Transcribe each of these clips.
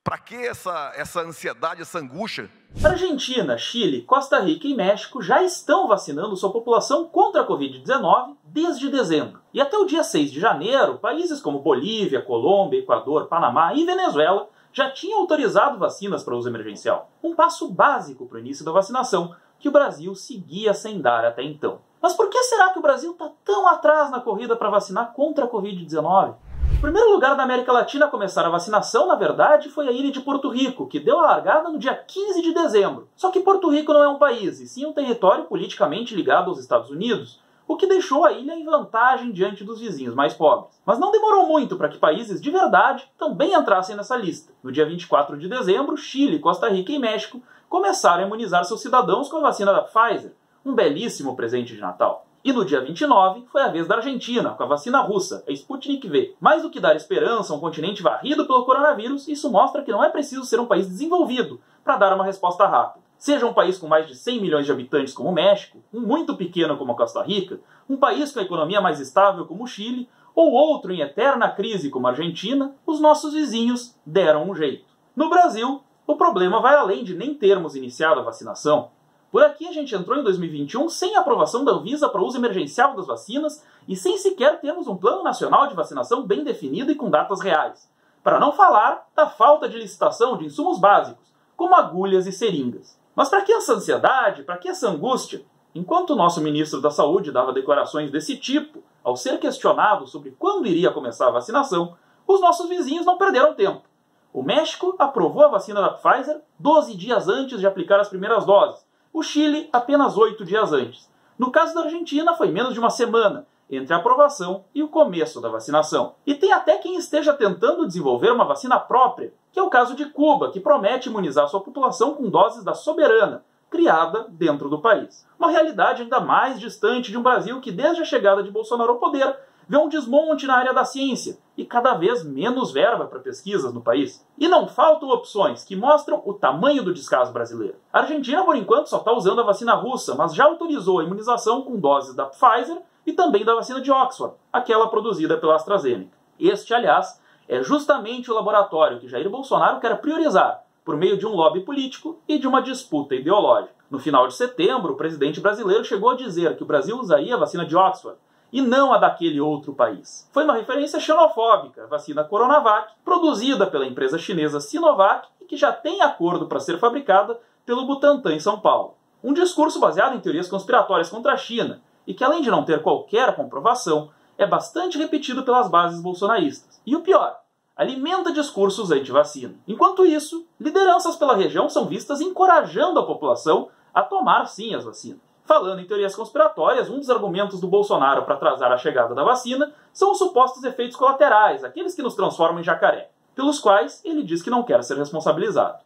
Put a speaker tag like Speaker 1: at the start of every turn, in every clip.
Speaker 1: Para que essa ansiedade, essa angústia?
Speaker 2: Argentina, Chile, Costa Rica e México já estão vacinando sua população contra a Covid-19 desde dezembro. E até o dia 6 de janeiro, países como Bolívia, Colômbia, Equador, Panamá e Venezuela já tinham autorizado vacinas para uso emergencial. Um passo básico para o início da vacinação, que o Brasil seguia sem dar até então. Mas por que será que o Brasil está tão atrás na corrida para vacinar contra a Covid-19? O primeiro lugar da América Latina a começar a vacinação, na verdade, foi a ilha de Porto Rico, que deu a largada no dia 15 de dezembro. Só que Porto Rico não é um país, e sim um território politicamente ligado aos Estados Unidos, o que deixou a ilha em vantagem diante dos vizinhos mais pobres. Mas não demorou muito para que países de verdade também entrassem nessa lista. No dia 24 de dezembro, Chile, Costa Rica e México começaram a imunizar seus cidadãos com a vacina da Pfizer, um belíssimo presente de Natal. E no dia 29 foi a vez da Argentina, com a vacina russa, a Sputnik V. Mais do que dar esperança a um continente varrido pelo coronavírus, isso mostra que não é preciso ser um país desenvolvido para dar uma resposta rápida. Seja um país com mais de 100 milhões de habitantes como o México, um muito pequeno como a Costa Rica, um país com a economia mais estável como o Chile, ou outro em eterna crise como a Argentina, os nossos vizinhos deram um jeito. No Brasil, o problema vai além de nem termos iniciado a vacinação. Por aqui a gente entrou em 2021 sem a aprovação da Anvisa para o uso emergencial das vacinas e sem sequer termos um plano nacional de vacinação bem definido e com datas reais. Para não falar da falta de licitação de insumos básicos, como agulhas e seringas. Mas para que essa ansiedade, para que essa angústia? Enquanto o nosso ministro da Saúde dava declarações desse tipo, ao ser questionado sobre quando iria começar a vacinação, os nossos vizinhos não perderam tempo. O México aprovou a vacina da Pfizer 12 dias antes de aplicar as primeiras doses. O Chile, apenas 8 dias antes. No caso da Argentina, foi menos de uma semana entre a aprovação e o começo da vacinação. E tem até quem esteja tentando desenvolver uma vacina própria, que é o caso de Cuba, que promete imunizar sua população com doses da Soberana, criada dentro do país. Uma realidade ainda mais distante de um Brasil que, desde a chegada de Bolsonaro ao poder, vê um desmonte na área da ciência e cada vez menos verba para pesquisas no país. E não faltam opções que mostram o tamanho do descaso brasileiro. A Argentina, por enquanto, só está usando a vacina russa, mas já autorizou a imunização com doses da Pfizer e também da vacina de Oxford, aquela produzida pela AstraZeneca. Este, aliás, é justamente o laboratório que Jair Bolsonaro quer priorizar, por meio de um lobby político e de uma disputa ideológica. No final de setembro, o presidente brasileiro chegou a dizer que o Brasil usaria a vacina de Oxford, e não a daquele outro país. Foi uma referência xenofóbica, a vacina Coronavac, produzida pela empresa chinesa Sinovac e que já tem acordo para ser fabricada pelo Butantan em São Paulo. Um discurso baseado em teorias conspiratórias contra a China e que, além de não ter qualquer comprovação, é bastante repetido pelas bases bolsonaristas. E o pior, alimenta discursos anti-vacina. Enquanto isso, lideranças pela região são vistas encorajando a população a tomar sim as vacinas. Falando em teorias conspiratórias, um dos argumentos do Bolsonaro para atrasar a chegada da vacina são os supostos efeitos colaterais, aqueles que nos transformam em jacaré, pelos quais ele diz que não quer ser responsabilizado.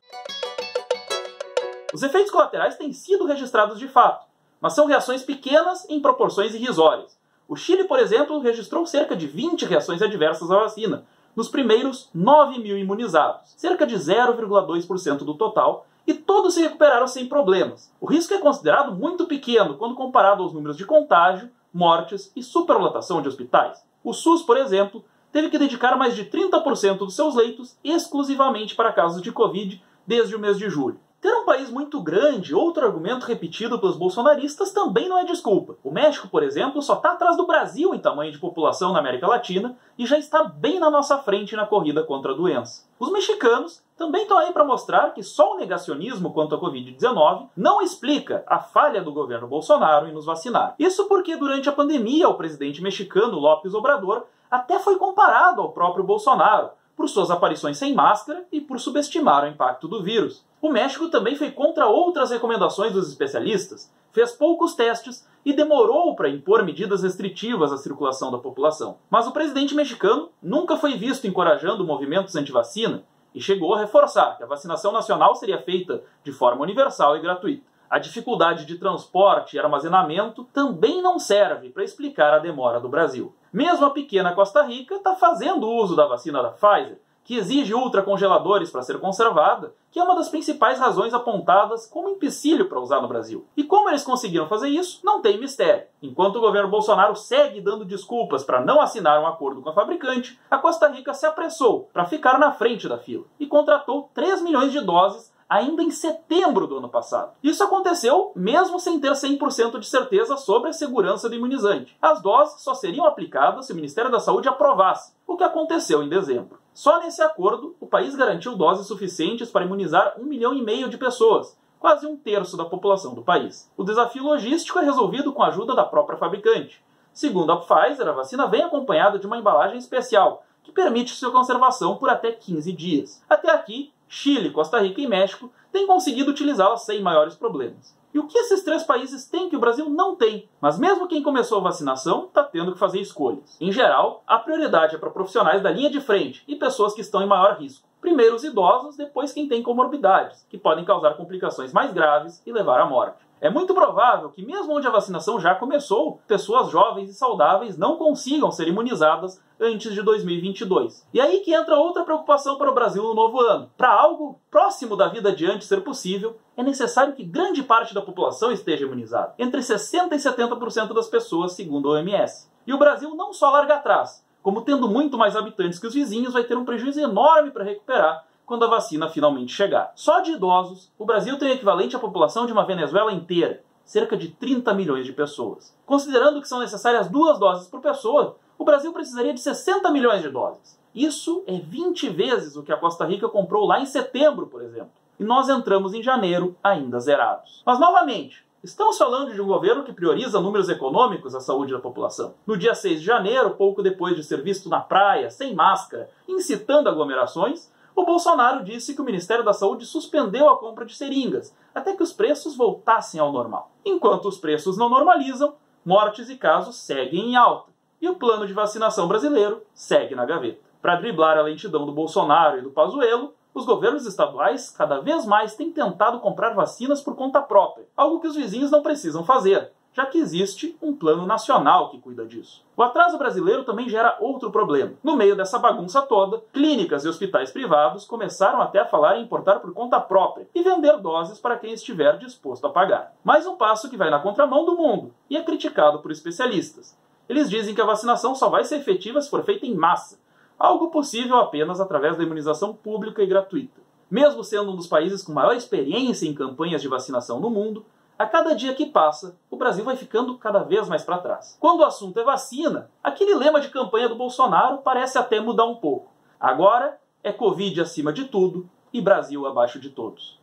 Speaker 2: Os efeitos colaterais têm sido registrados de fato, mas são reações pequenas em proporções irrisórias. O Chile, por exemplo, registrou cerca de 20 reações adversas à vacina, nos primeiros 9 mil imunizados, cerca de 0,2% do total, e todos se recuperaram sem problemas. O risco é considerado muito pequeno quando comparado aos números de contágio, mortes e superlotação de hospitais. O SUS, por exemplo, teve que dedicar mais de 30% dos seus leitos exclusivamente para casos de Covid desde o mês de julho. Ter um país muito grande, outro argumento repetido pelos bolsonaristas, também não é desculpa. O México, por exemplo, só está atrás do Brasil em tamanho de população na América Latina e já está bem na nossa frente na corrida contra a doença. Os mexicanos também estão aí para mostrar que só o negacionismo quanto à Covid-19 não explica a falha do governo Bolsonaro em nos vacinar. Isso porque durante a pandemia o presidente mexicano López Obrador até foi comparado ao próprio Bolsonaro, por suas aparições sem máscara e por subestimar o impacto do vírus. O México também foi contra outras recomendações dos especialistas, fez poucos testes e demorou para impor medidas restritivas à circulação da população. Mas o presidente mexicano nunca foi visto encorajando movimentos anti-vacina e chegou a reforçar que a vacinação nacional seria feita de forma universal e gratuita. A dificuldade de transporte e armazenamento também não serve para explicar a demora do Brasil. Mesmo a pequena Costa Rica está fazendo uso da vacina da Pfizer, que exige ultracongeladores para ser conservada, que é uma das principais razões apontadas como empecilho para usar no Brasil. E como eles conseguiram fazer isso, não tem mistério. Enquanto o governo Bolsonaro segue dando desculpas para não assinar um acordo com a fabricante, a Costa Rica se apressou para ficar na frente da fila e contratou 3 milhões de doses ainda em setembro do ano passado. Isso aconteceu mesmo sem ter 100% de certeza sobre a segurança do imunizante. As doses só seriam aplicadas se o Ministério da Saúde aprovasse, o que aconteceu em dezembro. Só nesse acordo, o país garantiu doses suficientes para imunizar 1,5 milhão de pessoas, quase 1/3 da população do país. O desafio logístico é resolvido com a ajuda da própria fabricante. Segundo a Pfizer, a vacina vem acompanhada de uma embalagem especial, que permite sua conservação por até 15 dias. Até aqui, Chile, Costa Rica e México têm conseguido utilizá-la sem maiores problemas. E o que esses 3 países têm que o Brasil não tem? Mas mesmo quem começou a vacinação está tendo que fazer escolhas. Em geral, a prioridade é para profissionais da linha de frente e pessoas que estão em maior risco. Primeiro os idosos, depois quem tem comorbidades, que podem causar complicações mais graves e levar à morte. É muito provável que, mesmo onde a vacinação já começou, pessoas jovens e saudáveis não consigam ser imunizadas antes de 2022. E aí que entra outra preocupação para o Brasil no novo ano. Para algo próximo da vida adiante ser possível, é necessário que grande parte da população esteja imunizada. Entre 60% e 70% das pessoas, segundo a OMS. E o Brasil não só larga atrás, como tendo muito mais habitantes que os vizinhos, vai ter um prejuízo enorme para recuperar quando a vacina finalmente chegar. Só de idosos, o Brasil tem o equivalente à população de uma Venezuela inteira, cerca de 30 milhões de pessoas. Considerando que são necessárias 2 doses por pessoa, o Brasil precisaria de 60 milhões de doses. Isso é 20 vezes o que a Costa Rica comprou lá em setembro, por exemplo. E nós entramos em janeiro ainda zerados. Mas, novamente, estamos falando de um governo que prioriza números econômicos à saúde da população. No dia 6 de janeiro, pouco depois de ser visto na praia, sem máscara, incitando aglomerações, o Bolsonaro disse que o Ministério da Saúde suspendeu a compra de seringas, até que os preços voltassem ao normal. Enquanto os preços não normalizam, mortes e casos seguem em alta. E o plano de vacinação brasileiro segue na gaveta. Para driblar a lentidão do Bolsonaro e do Pazuello, os governos estaduais cada vez mais têm tentado comprar vacinas por conta própria, algo que os vizinhos não precisam fazer, já que existe um plano nacional que cuida disso. O atraso brasileiro também gera outro problema. No meio dessa bagunça toda, clínicas e hospitais privados começaram até a falar em importar por conta própria e vender doses para quem estiver disposto a pagar. Mais um passo que vai na contramão do mundo e é criticado por especialistas. Eles dizem que a vacinação só vai ser efetiva se for feita em massa, algo possível apenas através da imunização pública e gratuita. Mesmo sendo um dos países com maior experiência em campanhas de vacinação no mundo, a cada dia que passa, o Brasil vai ficando cada vez mais para trás. Quando o assunto é vacina, aquele lema de campanha do Bolsonaro parece até mudar um pouco. Agora é Covid acima de tudo e Brasil abaixo de todos.